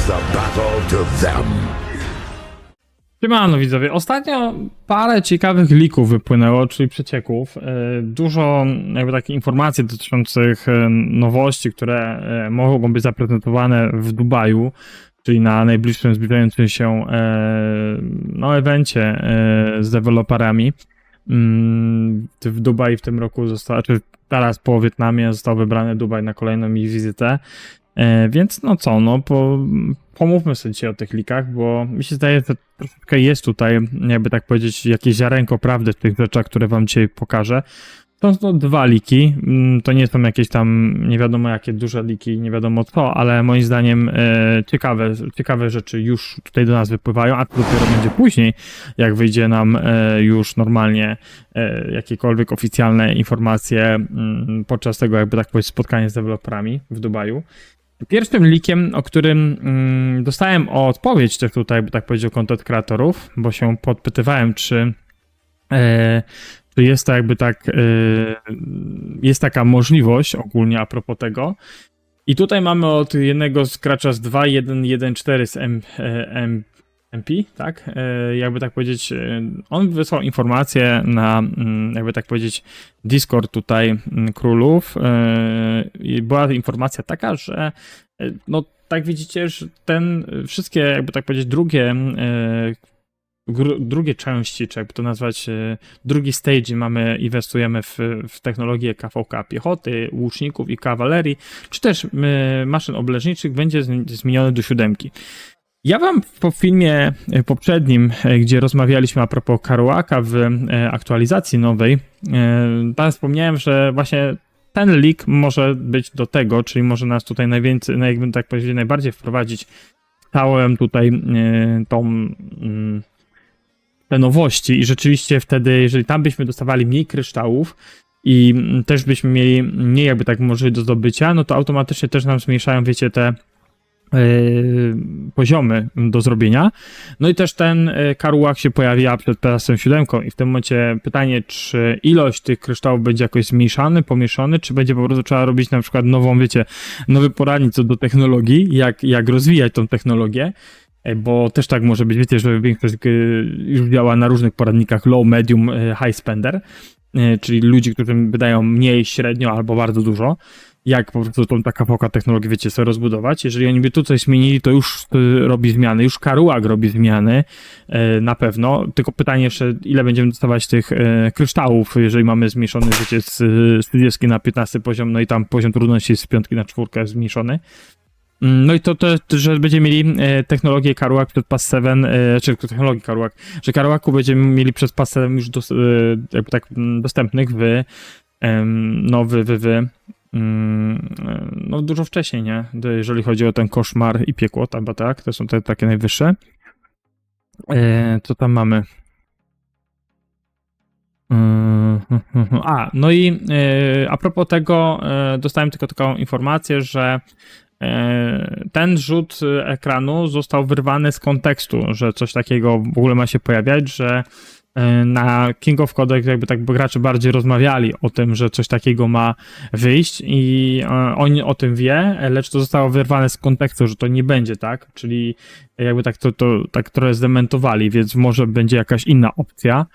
the battle to them. Siemano widzowie, ostatnio parę ciekawych leaków wypłynęło, czyli przecieków. Dużo jakby takich informacji dotyczących nowości, które mogą być zaprezentowane w Dubaju, czyli na najbliższym zbliżającym się evencie z deweloperami. W Dubaju w tym roku czy teraz po Wietnamie został wybrany Dubaj na kolejną ich wizytę. Więc pomówmy sobie dzisiaj o tych leakach, bo mi się zdaje, że troszeczkę jest tutaj, jakby tak powiedzieć, jakieś ziarenko prawdy w tych rzeczach, które wam dzisiaj pokażę. To są dwa leaki, to nie są jakieś tam nie wiadomo jakie duże leaki, nie wiadomo co, ale moim zdaniem ciekawe rzeczy już tutaj do nas wypływają, a to dopiero będzie później, jak wyjdzie nam już normalnie jakiekolwiek oficjalne informacje podczas tego, jakby tak powiedzieć, spotkania z deweloperami w Dubaju. Pierwszym leakiem, o którym dostałem odpowiedź też tutaj, by tak powiedział, content kreatorów, bo się podpytywałem, czy jest to jakby tak, jest taka możliwość ogólnie a propos tego. I tutaj mamy od jednego z gracza z 2.1.1.4 z MP, tak? Jakby tak powiedzieć, on wysłał informację na, jakby tak powiedzieć, Discord tutaj królów. I była informacja taka, że no tak widzicie, że wszystkie, jakby tak powiedzieć, drugie części, czy jakby to nazwać, drugi stage inwestujemy w technologię KVK piechoty, łuczników i kawalerii, czy też maszyn obleżniczych będzie zmieniony do 7. Ja wam po filmie poprzednim, gdzie rozmawialiśmy a propos Kerouaka w aktualizacji nowej, tam wspomniałem, że właśnie ten leak może być do tego, czyli może nas tutaj jakby tak powiedzieć, najbardziej wprowadzić całym tutaj te nowości i rzeczywiście wtedy, jeżeli tam byśmy dostawali mniej kryształów i też byśmy mieli mniej jakby tak możliwość do zdobycia, no to automatycznie też nam zmniejszają, wiecie, te poziomy do zrobienia. No i też ten Kerouac się pojawia przed PS 7 i w tym momencie pytanie, czy ilość tych kryształów będzie jakoś pomieszany, czy będzie po prostu trzeba robić na przykład nową, wiecie, nowy poradnik co do technologii, jak rozwijać tą technologię, bo też tak może być, wiecie, że większość już działa na różnych poradnikach low, medium, high spender, czyli ludzi, którym wydają mniej, średnio albo bardzo dużo, jak po prostu tą KVK technologię, wiecie, sobie rozbudować. Jeżeli oni by tu coś zmienili, to już robi zmiany, już Kerouac robi zmiany, na pewno. Tylko pytanie jeszcze, ile będziemy dostawać tych kryształów, jeżeli mamy zmniejszony, wiecie, z 30 na 15 poziom, no i tam poziom trudności z 5 na 4 zmniejszony. No i to, że będziemy mieli technologię Kerouac przed PAS 7, czy technologię Kerouac, że Kerouacu będziemy mieli przez PAS 7 już jakby tak dostępnych no dużo wcześniej, nie? Jeżeli chodzi o ten koszmar i piekło, tam, tak, to są te takie najwyższe. Co tam mamy? No i a propos tego, dostałem tylko taką informację, że ten rzut ekranu został wyrwany z kontekstu, że coś takiego w ogóle ma się pojawiać, że na King of Codex jakby tak gracze bardziej rozmawiali o tym, że coś takiego ma wyjść i on o tym wie, lecz to zostało wyrwane z kontekstu, że to nie będzie tak, czyli jakby tak to tak trochę zdementowali, więc może będzie jakaś inna opcja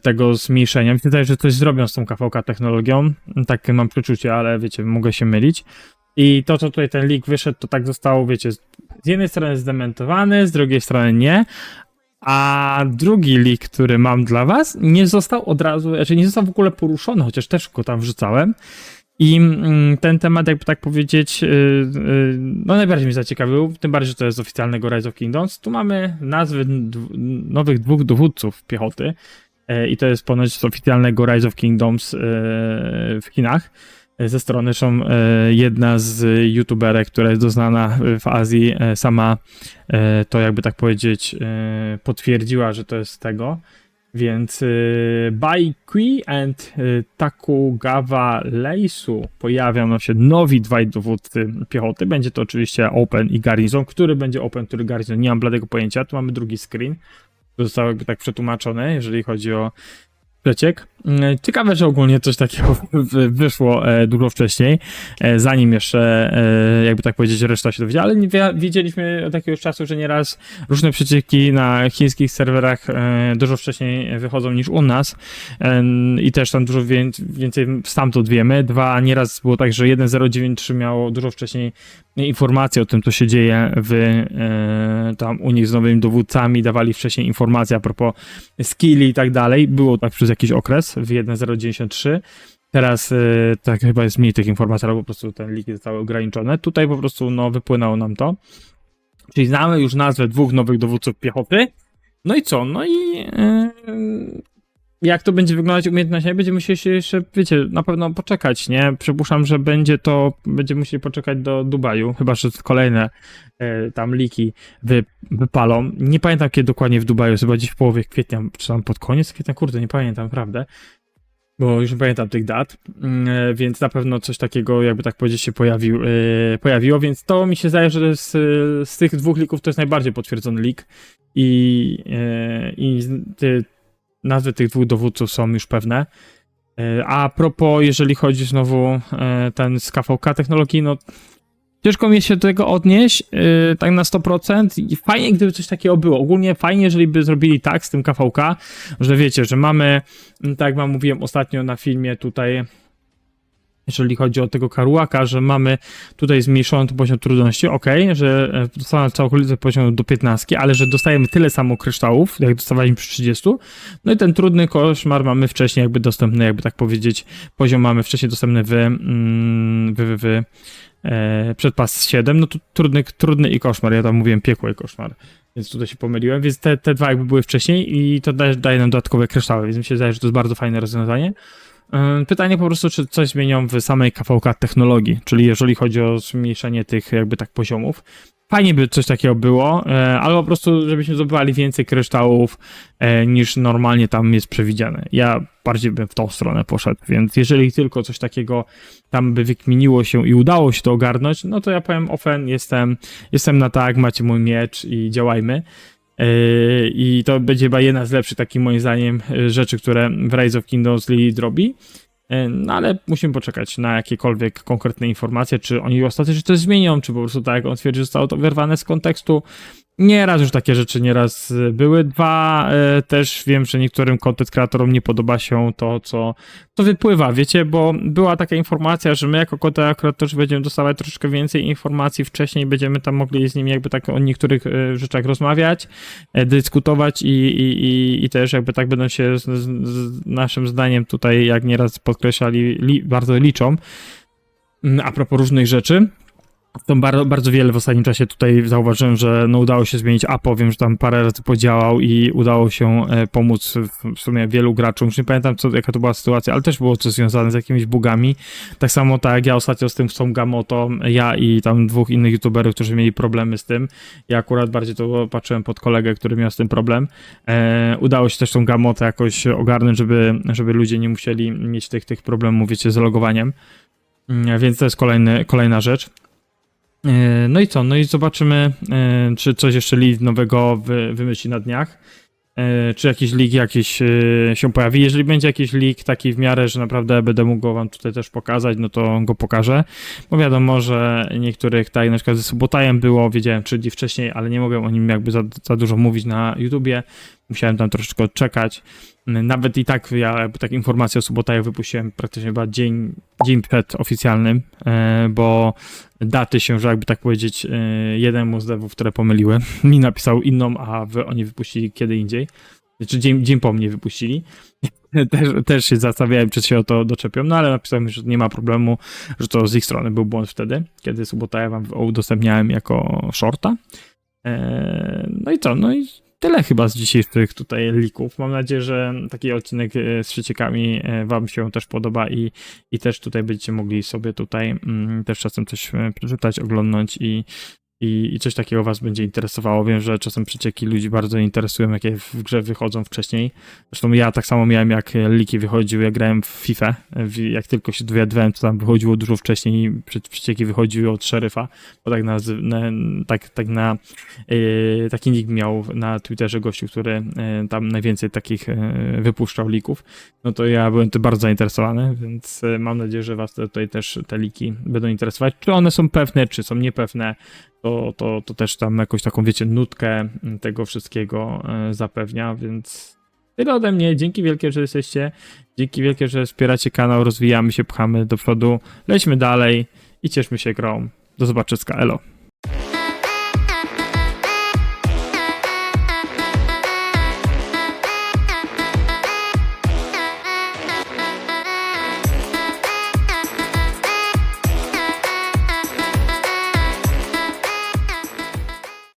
tego zmniejszenia. Myślę też, że coś zrobią z tą KVK technologią, takie mam przeczucie, ale wiecie, mogę się mylić. I to, co tutaj ten leak wyszedł, to tak zostało, wiecie, z jednej strony zdementowany, z drugiej strony nie, a drugi leak, który mam dla was, nie został od razu, znaczy nie został w ogóle poruszony, chociaż też go tam wrzucałem. I ten temat, jakby tak powiedzieć, no najbardziej mnie zaciekawił, tym bardziej, że to jest z oficjalnego Rise of Kingdoms. Tu mamy nazwy nowych 2 dowódców piechoty i to jest ponoć z oficjalnego Rise of Kingdoms w Chinach. Ze strony zresztą jedna z youtuberek, która jest doznana w Azji, sama to jakby tak powiedzieć potwierdziła, że to jest z tego. Więc Bai Kui and Takugawa Leisu pojawią się nowi 2 dowódcy piechoty. Będzie to oczywiście Open i Garrison. Który będzie Open, który Garrison? Nie mam bladego pojęcia. Tu mamy drugi screen. To zostało jakby tak przetłumaczone, jeżeli chodzi o przeciek. Ciekawe, że ogólnie coś takiego wyszło dużo wcześniej, zanim jeszcze, jakby tak powiedzieć, reszta się dowiedziała, ale wiedzieliśmy od jakiegoś czasu, że nieraz różne przecieki na chińskich serwerach dużo wcześniej wychodzą niż u nas i też tam dużo więcej stamtąd wiemy. Dwa, nieraz było tak, że 1093 miało dużo wcześniej informacje o tym, co się dzieje tam u nich z nowymi dowódcami, dawali wcześniej informacje a propos skilli i tak dalej. Było tak przez jakiś okres w 1093. Teraz tak chyba jest mniej tych informacji, ale po prostu ten leak zostały ograniczone. Tutaj po prostu no, wypłynęło nam to. Czyli znamy już nazwę dwóch nowych dowódców piechoty. No i co? No i jak to będzie wyglądać umiejętnościami, będziemy musieli się jeszcze, wiecie, na pewno poczekać, nie? Przypuszczam, że będziemy musieli poczekać do Dubaju, chyba że kolejne tam leaki wypalą. Nie pamiętam kiedy dokładnie w Dubaju, chyba gdzieś w połowie kwietnia, czy tam pod koniec kwietnia, kurde, nie pamiętam, naprawdę. Bo już nie pamiętam tych dat, więc na pewno coś takiego, jakby tak powiedzieć, się pojawiło, więc to mi się zdaje, że z tych dwóch leaków to jest najbardziej potwierdzony leak i nazwy tych dwóch dowódców są już pewne. A propos, jeżeli chodzi znowu ten z KVK technologii, no ciężko mi się do tego odnieść tak na 100% i fajnie, gdyby coś takiego było. Ogólnie fajnie, jeżeli by zrobili tak z tym KVK, że wiecie, że mamy, tak jak wam mówiłem ostatnio na filmie tutaj, jeżeli chodzi o tego Karuaka, że mamy tutaj zmniejszoną poziom trudności, że dostałem całkowity poziom do 15, ale że dostajemy tyle samo kryształów, jak dostawaliśmy przy 30, no i ten trudny koszmar mamy wcześniej jakby dostępny, jakby tak powiedzieć, poziom mamy wcześniej dostępny przedpas 7, no to trudny i koszmar, ja tam mówiłem piekło i koszmar, więc tutaj się pomyliłem, więc te dwa jakby były wcześniej i to daje nam dodatkowe kryształy, więc mi się zdaje, że to jest bardzo fajne rozwiązanie. Pytanie po prostu, czy coś zmienią w samej KVK technologii, czyli jeżeli chodzi o zmniejszenie tych jakby tak poziomów. Fajnie by coś takiego było, ale po prostu, żebyśmy zdobywali więcej kryształów niż normalnie tam jest przewidziane. Ja bardziej bym w tą stronę poszedł, więc jeżeli tylko coś takiego tam by wykminiło się i udało się to ogarnąć, no to ja powiem ofen, jestem na tak, macie mój miecz i działajmy. I to będzie chyba jedna z lepszych, takich moim zdaniem, rzeczy, które w Rise of Kingdoms Lilith robi. No ale musimy poczekać na jakiekolwiek konkretne informacje, czy oni ostatecznie coś zmienią, czy po prostu tak jak on twierdzi, zostało to wyrwane z kontekstu. Nieraz już takie rzeczy nieraz były. Dwa, też wiem, że niektórym content kreatorom nie podoba się to, co wypływa, wiecie, bo była taka informacja, że my jako content kreatorzy będziemy dostawać troszeczkę więcej informacji wcześniej, będziemy tam mogli z nimi jakby tak o niektórych rzeczach rozmawiać, dyskutować i też jakby tak będą się z naszym zdaniem tutaj, jak nieraz podkreślali, bardzo liczą a propos różnych rzeczy. To bardzo wiele w ostatnim czasie tutaj zauważyłem, że no udało się zmienić APO, wiem, że tam parę razy podziałał i udało się pomóc w sumie wielu graczom. Już nie pamiętam jaka to była sytuacja, ale też było coś związane z jakimiś bugami. Tak samo tak jak ja ostatnio z tym Gamoto, ja i tam dwóch innych youtuberów, którzy mieli problemy z tym. Ja akurat bardziej to patrzyłem pod kolegę, który miał z tym problem. Udało się też tą Gamotę jakoś ogarnąć, żeby ludzie nie musieli mieć tych problemów, wiecie, z logowaniem. Więc to jest kolejna rzecz. No i co? No i zobaczymy, czy coś jeszcze leak nowego wymyśli na dniach. Czy jakiś leak się pojawi. Jeżeli będzie jakiś leak taki w miarę, że naprawdę będę mógł go wam tutaj też pokazać, no to go pokażę. Bo wiadomo, że niektórych, tak na przykład ze Subotajem było, wiedziałem 3 dni wcześniej, ale nie mogłem o nim jakby za dużo mówić na YouTubie. Musiałem tam troszeczkę odczekać. Nawet i tak ja jakby tak informację o Subotaju wypuściłem praktycznie chyba dzień przed oficjalnym, bo daty się, że jakby tak powiedzieć, jeden z devów, które pomyliły, mi napisał inną, a oni wypuścili kiedy indziej. Znaczy dzień po mnie wypuścili. też się zastanawiałem, czy się o to doczepią, no ale napisałem, że nie ma problemu, że to z ich strony był błąd wtedy, kiedy Subotaja wam udostępniałem jako shorta. No i co? No i tyle chyba z dzisiejszych tutaj leaków. Mam nadzieję, że taki odcinek z przeciekami wam się też podoba i też tutaj będziecie mogli sobie tutaj też czasem coś przeczytać, oglądnąć i i coś takiego was będzie interesowało. Wiem, że czasem przecieki ludzi bardzo interesują, jakie w grze wychodzą wcześniej. Zresztą ja tak samo miałem, jak leaky wychodziły, jak grałem w FIFA. Jak tylko się dowiadywałem, to tam wychodziło dużo wcześniej i przecieki wychodziły od szeryfa, bo taki nick miał na Twitterze gościu, który tam najwięcej takich wypuszczał leaków. No to ja byłem tym bardzo zainteresowany, więc mam nadzieję, że was tutaj też te leaki będą interesować. Czy one są pewne, czy są niepewne, to też tam jakąś taką, wiecie, nutkę tego wszystkiego zapewnia, więc tyle ode mnie. Dzięki wielkie, że jesteście. Dzięki wielkie, że wspieracie kanał, rozwijamy się, pchamy do przodu, lećmy dalej i cieszmy się grą. Do zobaczenia, elo.